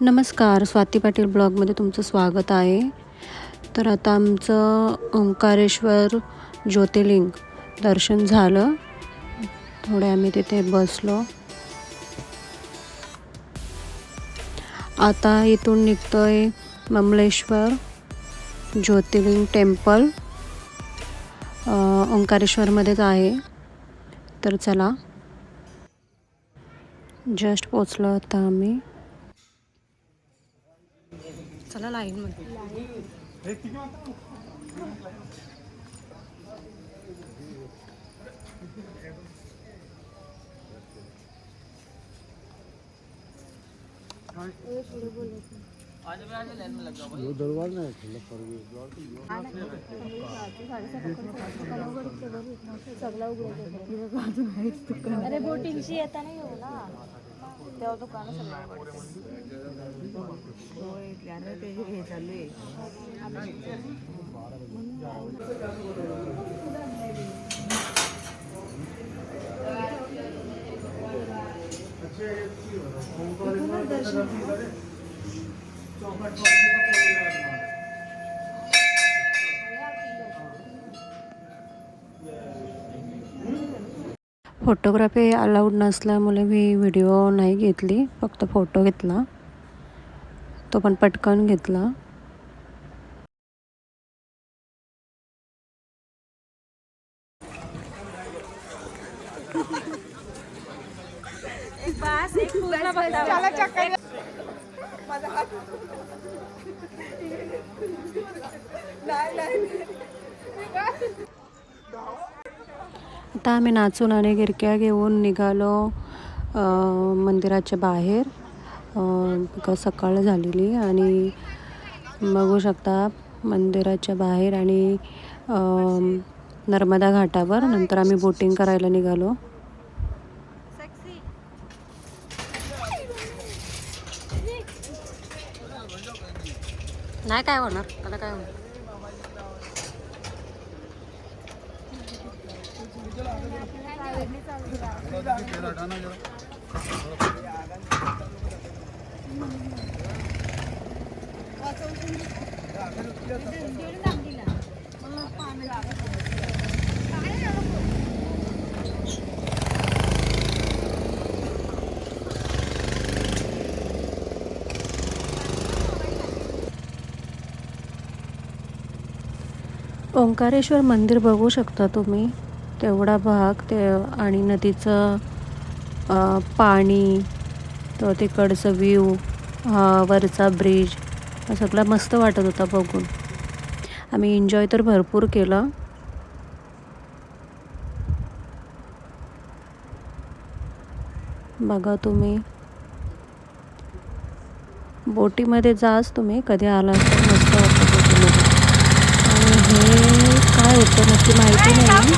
नमस्कार, स्वाती पाटील ब्लॉगमध्ये तुमचं स्वागत आहे. तर आता आमचं ओंकारेश्वर ज्योतिर्लिंग दर्शन झालं. थोडे आम्ही तिथे बसलो. आता इथून निघतोय ममलेश्वर ज्योतिर्लिंग टेम्पल, ओंकारेश्वरमध्येच आहे. तर चला, जस्ट पोचलो आता आम्ही. चला लाईनमध्ये. दरबार नाही अरे बोटिंगशी येता नाही हो ना, तेव्हा दुकान फोटोग्राफी अलाउड नसल्यामुळे मी व्हिडिओ नाही घेतली, फक्त फोटो घेतला. तो पण पटकन घेतला. आता आम्ही नाचून आणि गिरक्या घेऊन निघालो मंदिराच्या बाहेर. सकाळ झालेली आणि बघू शकता मंदिराच्या बाहेर आणि नर्मदा घाटावर. नंतर आम्ही बोटिंग करायला निघालो. नाही काय होणार, त्याला काय होणार. ओंकारेश्वर मंदिर बघू शकता तुम्ही. तेवढा भाग ते आणि नदीचं पाणी, तो तिकडचं व्ह्यू, वरचा ब्रिज, सगळं मस्त वाटत होता बघून. आम्ही एन्जॉय तर भरपूर केलं. बघा तुम्ही, बोटीमध्ये जाच तुम्ही कधी आला तर मस्त वाटतं बोटीमध्ये. आणि हे काय होतं नक्की माहिती नाही,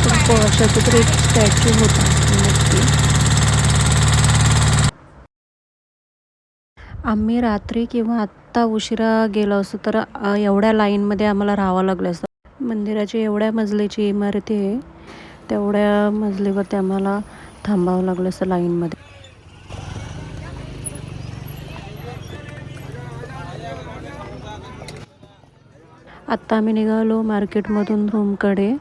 पण कशाचं तरी एक स्टॅच्यू होता नक्की. आम्ही रात्री किंवा आत्ता उशिरा गेलो असतो तर एवढ्या लाईनमध्ये आम्हाला राहावं लागलं असतं. मंदिराची एवढ्या मजलीची इमारती आहे, तेवढ्या मजलीवरती आम्हाला थांबावं लागलं असतं लाईनमध्ये. आत्ता आम्ही निघालो मार्केटमधून रूमकडे.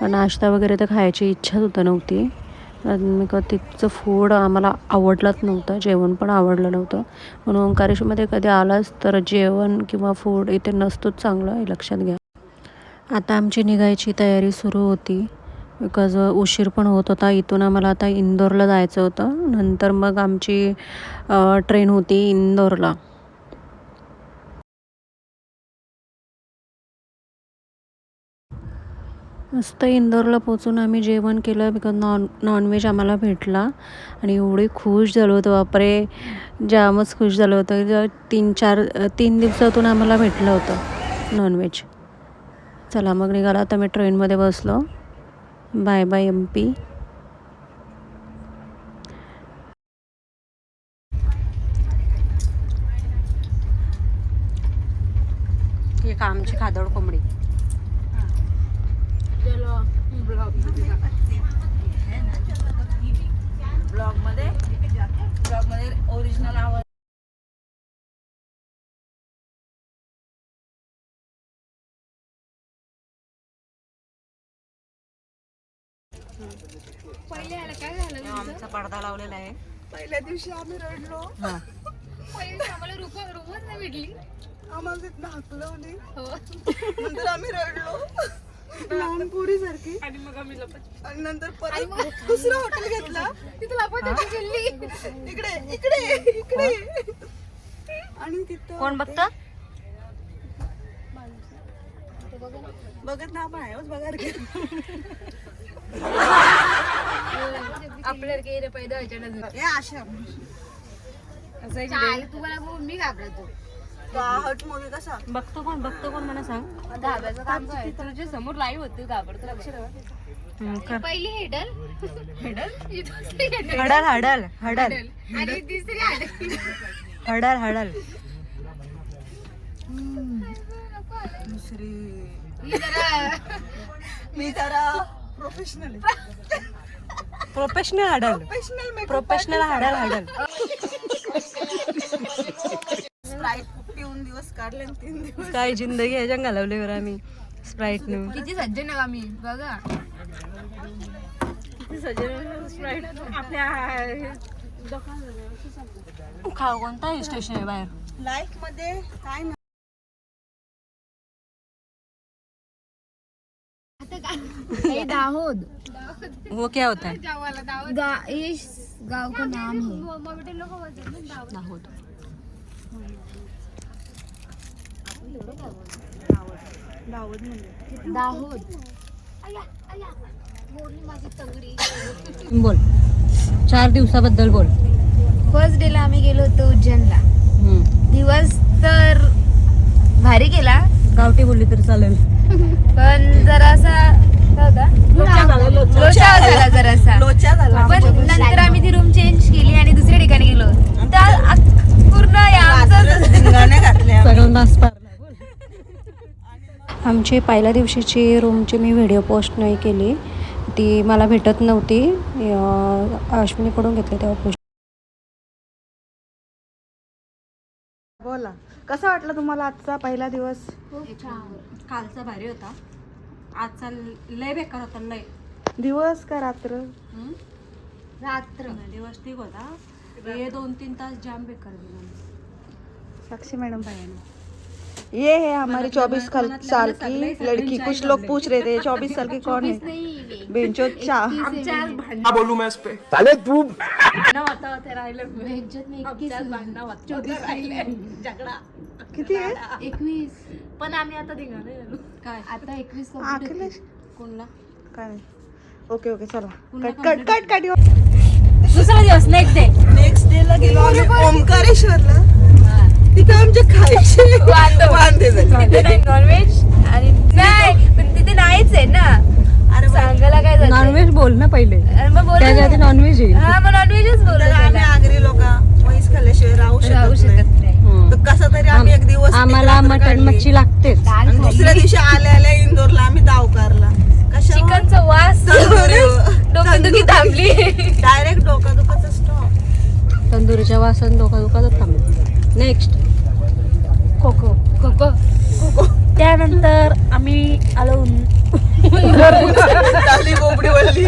नाश्ता वगैरे तर खायची इच्छा सुद्धा नव्हती. तिथचं फूड आम्हाला आवडलंच नव्हतं, जेवण पण आवडलं नव्हतं. म्हणून ओंकारेश्वरमध्ये कधी आलाच तर जेवण किंवा फूड इथे नसतोच चांगलं, हे लक्षात घ्या. आता आमची निघायची तयारी सुरू होती, बिकॉज उशीर पण होत होता. इथून आम्हाला आता इंदोरला जायचं होतं. नंतर मग आमची ट्रेन होती इंदोरला. मस्त इंदोरला पोचून आम्ही जेवण केलं, बिकॉज नॉनव्हेज आम्हाला भेटला आणि एवढे खुश झालो होतो, बापरे जामच खुश झालं होतं. 3 दिवसातून आम्हाला भेटलं होतं नॉनव्हेज. चला मग निघाला. आता मी ट्रेनमध्ये बसलो. Bye bye MP. ही आमची खादड कोंबडी. ब्लॉग मध्ये ओरिजिनल आवाज पहिले आला काय झालं आमचा पडदा लावलेला आहे. पहिल्या दिवशी आम्ही रडलो. पहिले आम्हाला रूमच नाही भेटली. आम्हाला तिथं हाकलवली. हो. नंतर आम्ही रडलो लहान पोरी सारखी. आणि मग आम्ही लपत आणि नंतर परत दुसरं हॉटेल घेतला. तिथं लपत गेली. इकडे इकडे इकडे. आणि तिथं कोण बघत? बघत ना आपण आहे बघा रे. आपल्याला गेले पैदा व्हायच्या हे आशा तुम्हाला बघून मी घाबरतो. तो हट मूवी कसा बघतो कोण मला सांग. धाब्याचं काम काय तुझ्या समोर लाईव्ह होते घाबरतो. लक्ष ठेवा. पहिली हेडल हडल हडल हडल आणि तिसरी हेडल. Huddle huddle. दुसरी जरा मी जरा प्रोफेशनल आहे. प्रोफेशनल हडल. प्रोफेशनल मेकअप प्रोफेशनल हडल हडल. स्प्राईट पिऊन दिवस काढले आणि 3 दिवस काय जिंदगी ह्याच्या घालवलीवर आम्ही स्प्राईट न. किती सज्जन आहे आम्ही बघा. किती सज्जन स्प्राईट आपल्या खाव कोणता हिल स्टेशन आहे बाहेर? लाईफ मध्ये काय ना दाहोद. वो क्या होता है? इस गांव का नाम है दाहोद. दावत म्हणजे दाहोद. बोल 4 दिवसाबद्दल बोल. फर्स्ट डे ला आम्ही गेलो होतो उज्जैनला. दिवस तर भारी गेला. गावठी बोलली तरी चालेल. पण जरासा लोचा झाला जरासा. लोचा झाला. पण नंतर आम्ही ती रूम चेंज केली आणि दुसऱ्या ठिकाणी गेलो. पूर्ण आमचं धिंगाणे घातले. सगळ्यांना आमची पहिल्या दिवशीची रूमची मी व्हिडिओ पोस्ट नाही केली. ती मला भेटत नव्हती. अश्विनीकडून घेतली तेव्हा पोस्ट. बोला कसा वाटला तुम्हाला आजचा पहिला दिवस? कालचा भारी होता. आजचा लय बेकार होता. लय दिवस का रात्र? रात्र दिवस ठीक होता. हे 2-3 तास जाम बेकार गेला. साक्षी मैडम ये है हमारी 24 साल की लड़की. कुछ लोग पूछ रहे थे 24 साल की कौन है? बेंचो चा क्या बोलूं मैं इस पे? साले तू किती आहे? 21. पण आम्ही आता धिंगाणे काय आता 21 अखिलेश कोणला काय? ओके ओके चला कट कट कट कट. दुसरा दिवस नेक्स्ट डे ला गेलो आम्ही ओमकारेश्वरला. तिथे आमचे खायचे वांदे झाले. नॉनव्हेज आणि नाही पण तिथे नाहीच आहे ना. अरे सांगायला काय झालं? नॉनव्हेज बोल ना पहिले. मग बोल त्याच्या आधी नॉनव्हेज येईल. हा मग नॉनव्हेजच बोललो. आम्ही आगरी लोक म्हैस खाल्ल्याशिवाय राहू शकत नाही. तर कसा तरी आम्ही एक दिवस आम्हाला मटण मच्छी लागतेच. आणि दुसऱ्या दिवशी आल्या आल्या इंदोरला आम्ही दावकारला. कशा चिकनचा वास डोकेदुखी थांबली. डायरेक्ट डोका दुखाचा स्टॉप. तंदुरीच्या वासन दुखात थांबले. Next coco coco coco. त्यानंतर आम्ही आलो चालली बोबडी वळली.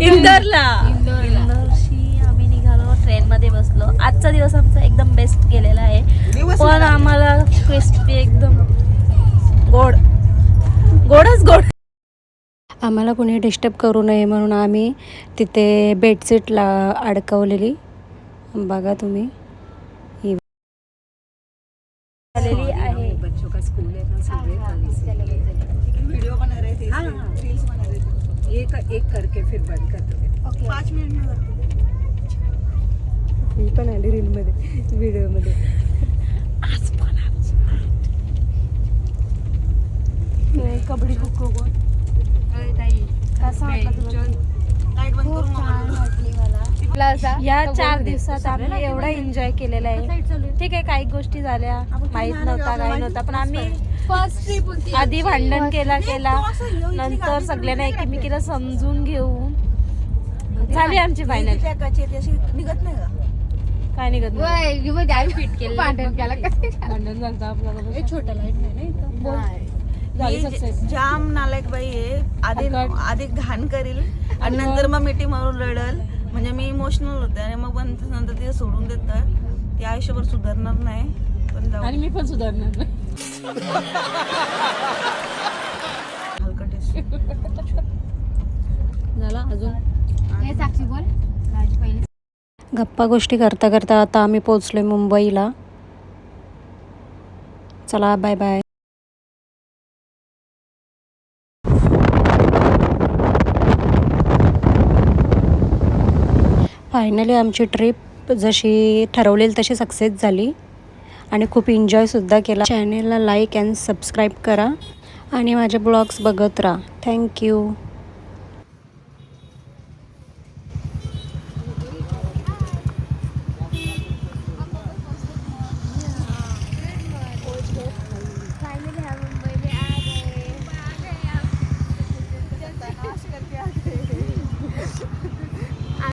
इंदोरला. इंदोरशी आम्ही निघालो. ट्रेन मध्ये बसलो. आजचा दिवस आमचा एकदम बेस्ट गेलेला आहे. दिवस पण आम्हाला क्रिस्पी एकदम गोडच गोड. आम्हाला कोणी डिस्टर्ब करू नये म्हणून आम्ही तिथे बेडशीटला अडकवलेली. बघा तुम्ही आलेली आहे. वीडियो बना रहे थे, रील्स बना रहे थे. एक करके फिर बंद कर दो. 5 मिनिट में करते. मी पण आली रील मध्ये व्हिडिओ मध्ये. कबड्डी खो खो कसा वाटला तुला? लाईट बंद करून मला. या 4 दिवसात आम्ही एवढा एन्जॉय केलेला आहे. ठीक आहे काही गोष्टी झाल्या माहित नव्हता काही नव्हता पण आम्ही फर्स्ट ट्रिप होती. आधी भांडण केला नंतर सगळ्यांना एकमेकीला समजून घेऊन झाली आमची फायनल. निघत नाही का? काय निघत नाही. भांडण झालं आपल्याला. छोटा लाईट नाही ना इथं. जाम नालायक बाई आहे. आधी घाण करील आणि नंतर मग मिठी मारून रडल. म्हणजे मी इमोशनल होते आणि मग पण नंतर तिला सोडून देतं. ती आयुष्यभर सुधारणार नाही. पण जाऊ आणि मी पण सुधारणार नाही. हलकट झाला अजून गप्पा गोष्टी करता करता आता आम्ही पोचलोय मुंबईला. चला बाय बाय. फायनली आमची ट्रिप जशी ठरवलेली तशी सक्सेस झाली आणि खूप एन्जॉयसुद्धा केला. चॅनेलला लाईक अँड सबस्क्राईब करा आणि माझे ब्लॉग्स बघत राहा. थँक्यू.